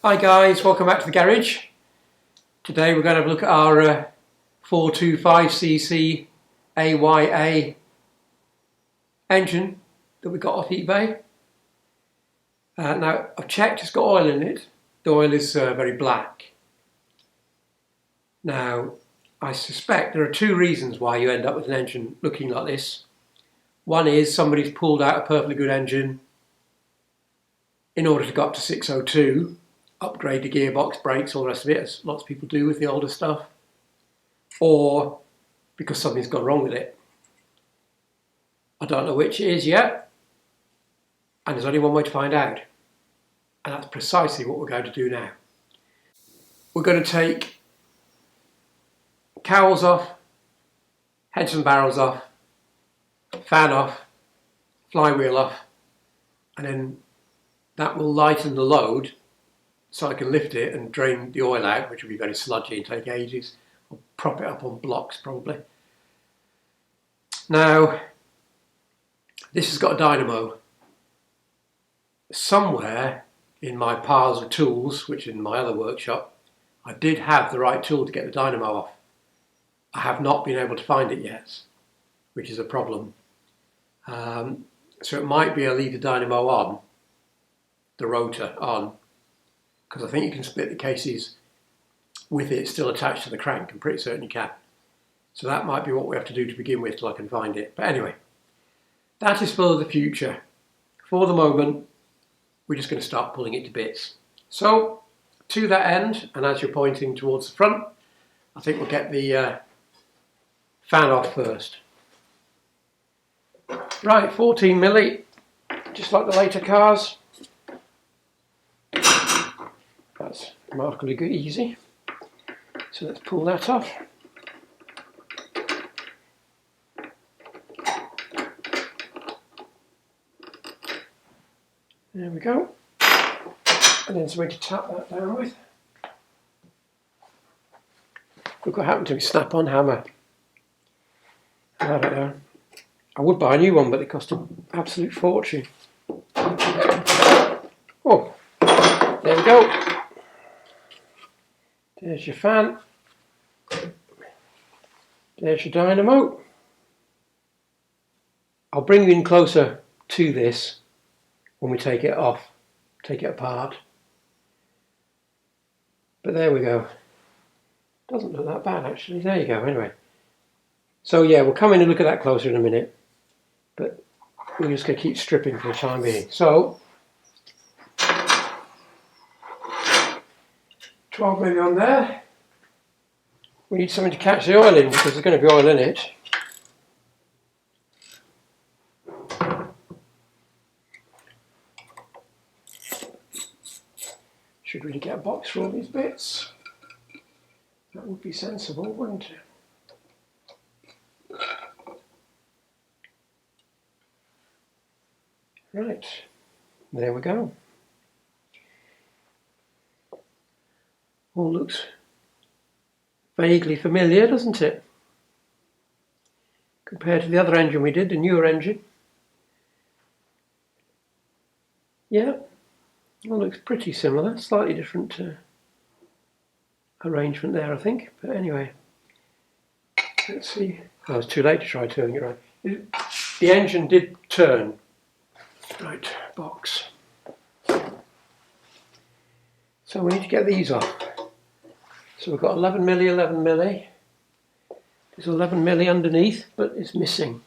Hi guys, welcome back to the garage. Today we're going to have a look at our 425cc AYA engine that we got off eBay. Now I've checked, it's got oil in it. The oil is very black. Now I suspect there are two reasons why you end up with an engine looking like this. One is somebody's pulled out a perfectly good engine in order to go up to 602. Upgrade the gearbox, brakes, all the rest of it, as lots of people do with the older stuff, or because something's gone wrong with it. I don't know which it is yet, and there's only one way to find out, and that's precisely what we're going to do now. We're going to take cowls off, heads and barrels off, fan off, flywheel off, and then that will lighten the load so I can lift it and drain the oil out, which will be very sludgy and take ages. I'll prop it up on blocks probably. Now, this has got a dynamo. Somewhere in my piles of tools, which is in my other workshop, I did have the right tool to get the dynamo off. I have not been able to find it yet, which is a problem. So it might be I leave the dynamo on, the rotor on, because I think you can split the cases with it still attached to the crank. I'm pretty certain you can. So that might be what we have to do to begin with till I can find it. But anyway, that is for the future. For the moment, we're just going to start pulling it to bits. So to that end, and as you're pointing towards the front, I think we'll get the fan off first. Right, 14 milli, just like the later cars. That's remarkably good, easy. So let's pull that off. There we go. And then something to tap that down with. Look what happened to my snap-on hammer. I don't know. I would buy a new one, but it cost an absolute fortune. Oh, there we go. There's your fan. There's your dynamo. I'll bring you in closer to this when we take it off, take it apart. But there we go. Doesn't look that bad actually. There you go. Anyway. So yeah, we'll come in and look at that closer in a minute. But we're just going to keep stripping for the time being. So 12 milli on there. We need something to catch the oil in because there's going to be oil in it. Should really get a box for all these bits. That would be sensible, wouldn't it? Right, there we go. All looks vaguely familiar, doesn't it? Compared to the other engine we did, the newer engine. Yeah, all looks pretty similar, slightly different arrangement there I think, but anyway. Let's see. Oh, it's too late to try turning it around. The engine did turn. Right, box. So we need to get these off. So we've got 11 milli, 11 milli. There's 11 milli underneath, but it's missing.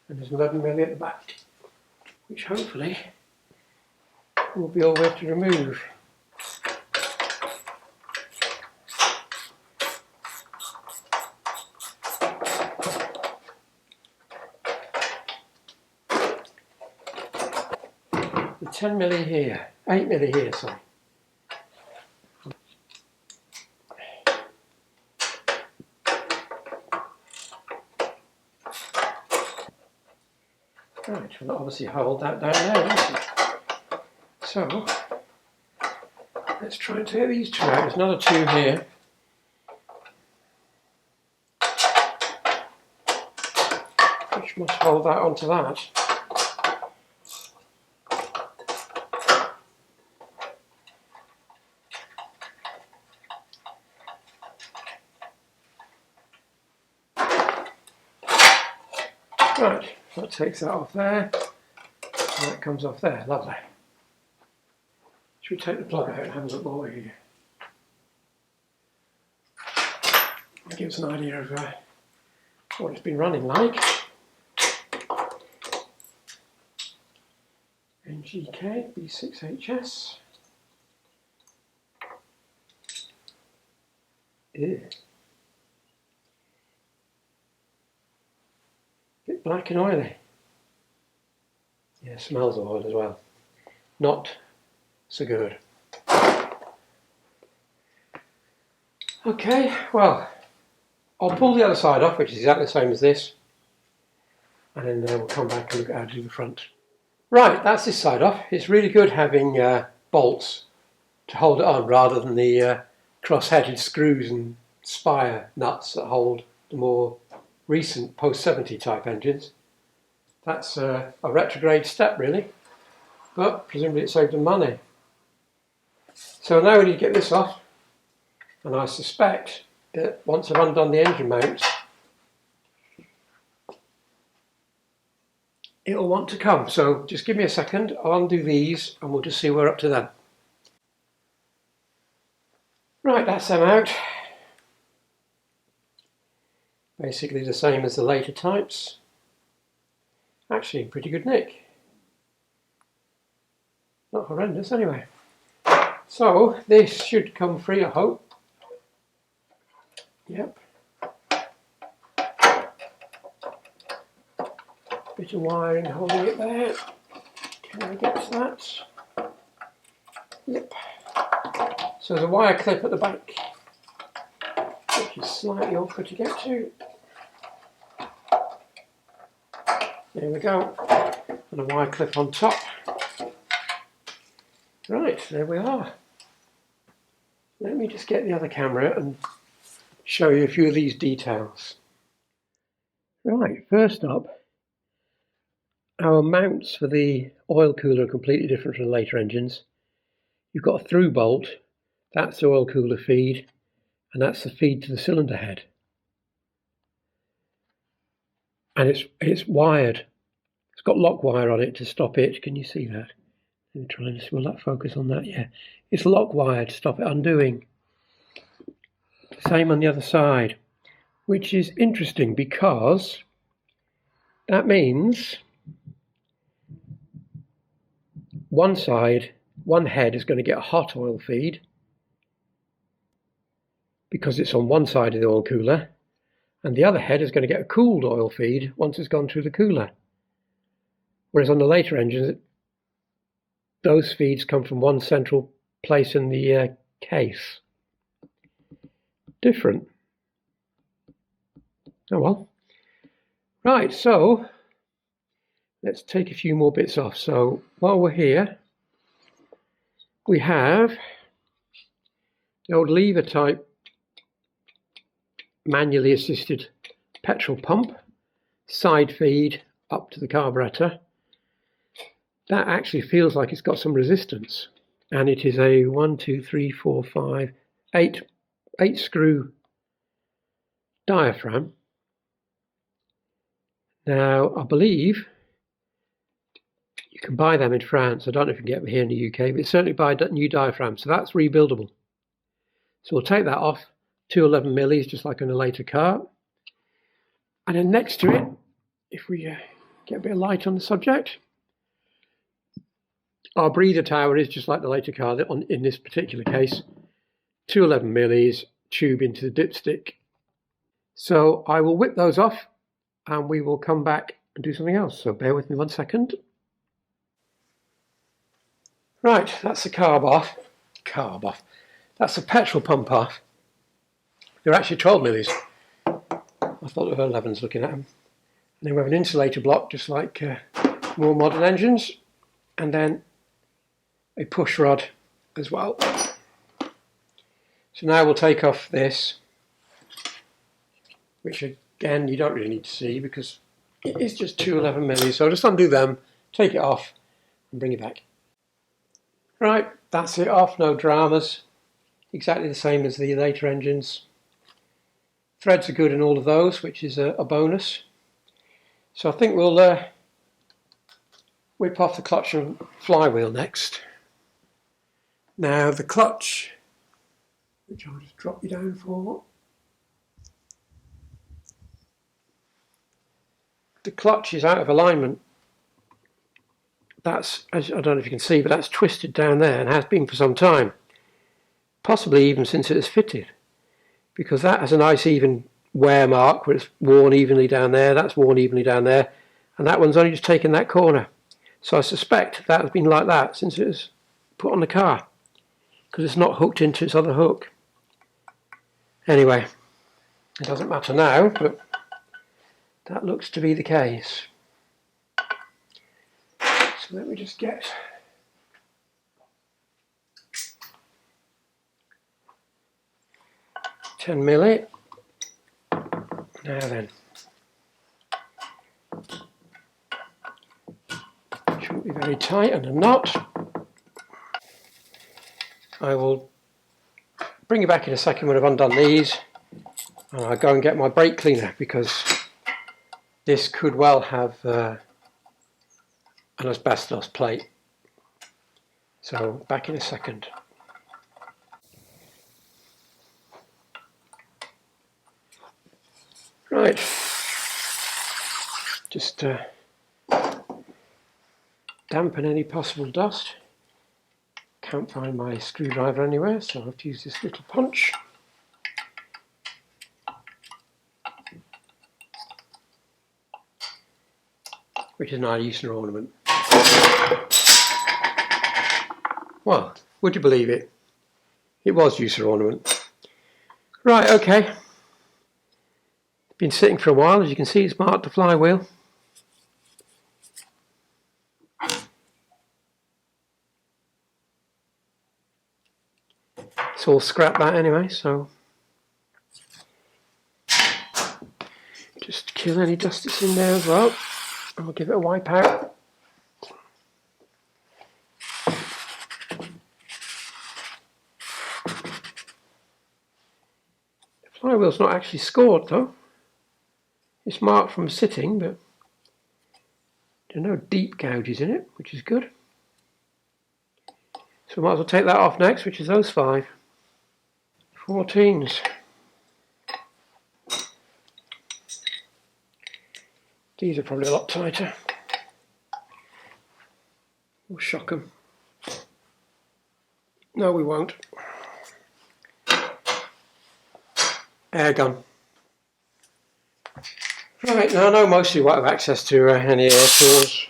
And there's 11 milli at the back, which hopefully will be all we have to remove. The 10 milli here, 8 milli here, sorry. Right, we'll obviously hold that down there, isn't it? So, let's try and take these two out. There's another two here. Which must hold that onto that. Right, that takes that off there, and that comes off there. Lovely. Should we take the plug out and have a look more here? That gives an idea of what it's been running like. NGK B6HS. Ew. Bit black and oily. Yeah, smells of oil as well. Not so good. Okay, well, I'll pull the other side off, which is exactly the same as this, and then we'll come back and look at how to do the front. Right, that's this side off. It's really good having bolts to hold it on rather than the cross-headed screws and spire nuts that hold the more recent post-70 type engines. That's a retrograde step really, but presumably it saved them money. So now we need to get this off, and I suspect that once I've undone the engine mount, it'll want to come. So just give me a second, I'll undo these and we'll just see where we're up to then. Right, that's them out. Basically the same as the later types. Actually in pretty good nick. Not horrendous anyway. So this should come free, I hope. Yep. Bit of wiring holding it there. Can I get to that? Yep. So there's a wire clip at the back, which is slightly awkward to get to. There we go. And a wire clip on top. Right, there we are. Let me just get the other camera and show you a few of these details. Right, first up, our mounts for the oil cooler are completely different from the later engines. You've got a through bolt, that's the oil cooler feed, and that's the feed to the cylinder head. And it's wired. It's got lock wire on it to stop it. Can you see that? Let me try and will that focus on that? Yeah, it's lock wired to stop it undoing. Same on the other side, which is interesting because that means one side, one head is going to get a hot oil feed because it's on one side of the oil cooler, and the other head is going to get a cooled oil feed once it's gone through the cooler. Whereas on the later engines, those feeds come from one central place in the case. Different. Oh well. Right, so let's take a few more bits off. So while we're here, we have the old lever type manually assisted petrol pump, side feed up to the carburetor. That actually feels like it's got some resistance, and it is a 8 screw diaphragm. Now I believe you can buy them in France. I don't know if you can get them here in the UK, but certainly buy new diaphragms, so that's rebuildable. So we'll take that off, 211 millis, just like in a later car. And then next to it, if we get a bit of light on the subject, our breather tower is just like the later car in this particular case, 211 millis, tube into the dipstick. So I will whip those off and we will come back and do something else. So bear with me 1 second. Right, that's the carb off. That's the petrol pump off. They're actually 12 millis. I thought they were 11s looking at them. And then we have an insulator block, just like more modern engines. And then a push rod as well. So now we'll take off this, which again you don't really need to see because it's just 211 millis. So I'll just undo them, take it off and bring it back. Right, that's it off, no dramas. Exactly the same as the later engines. Threads are good in all of those, which is a bonus. So I think we'll whip off the clutch and flywheel next. Now the clutch, which I'll just drop you down for. The clutch is out of alignment. That's, I don't know if you can see, but that's twisted down there and has been for some time. Possibly even since it was fitted. Because that has a nice even wear mark where it's worn evenly down there, that's worn evenly down there, and that one's only just taken that corner. So I suspect that has been like that since it was put on the car, because it's not hooked into its other hook. Anyway, it doesn't matter now, but that looks to be the case. So let me just get $10mm. Now then, shouldn't be very tight and a knot. I will bring you back in a second when I've undone these, and I'll go and get my brake cleaner, because this could well have an asbestos plate. So back in a second. Right, just dampen any possible dust. Can't find my screwdriver anywhere, so I'll have to use this little punch. Which is not a use or ornament. Well, would you believe it? It was use or ornament. Right, okay. Been sitting for a while, as you can see it's marked the flywheel. It's all scrap that anyway, so just kill any dust that's in there as well. I'll give it a wipe out. The flywheel's not actually scored though. It's marked from sitting, but there are no deep gouges in it, which is good. So we might as well take that off next, which is those 5. 14s. These are probably a lot tighter. We'll shock them. No, we won't. Air gun. Right, now I know most of you won't have access to any air tools,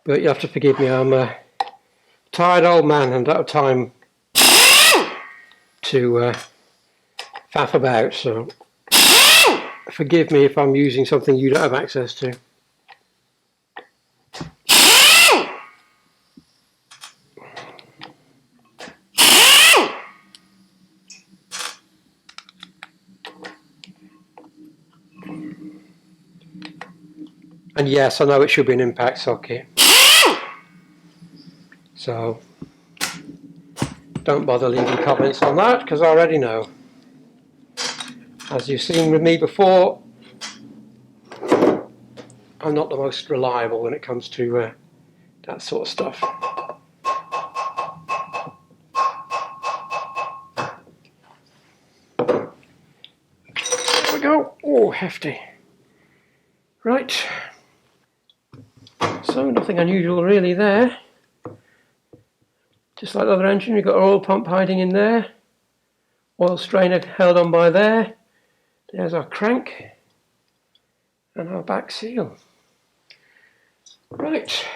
but you have to forgive me, I'm a tired old man and out of time to faff about, so forgive me if I'm using something you don't have access to. And yes, I know it should be an impact socket, so don't bother leaving comments on that, because I already know. As you've seen with me before, I'm not the most reliable when it comes to that sort of stuff. There we go. Oh, hefty. Right. So nothing unusual really there. Just like the other engine, we've got our oil pump hiding in there. Oil strainer held on by there. There's our crank and our back seal. Right.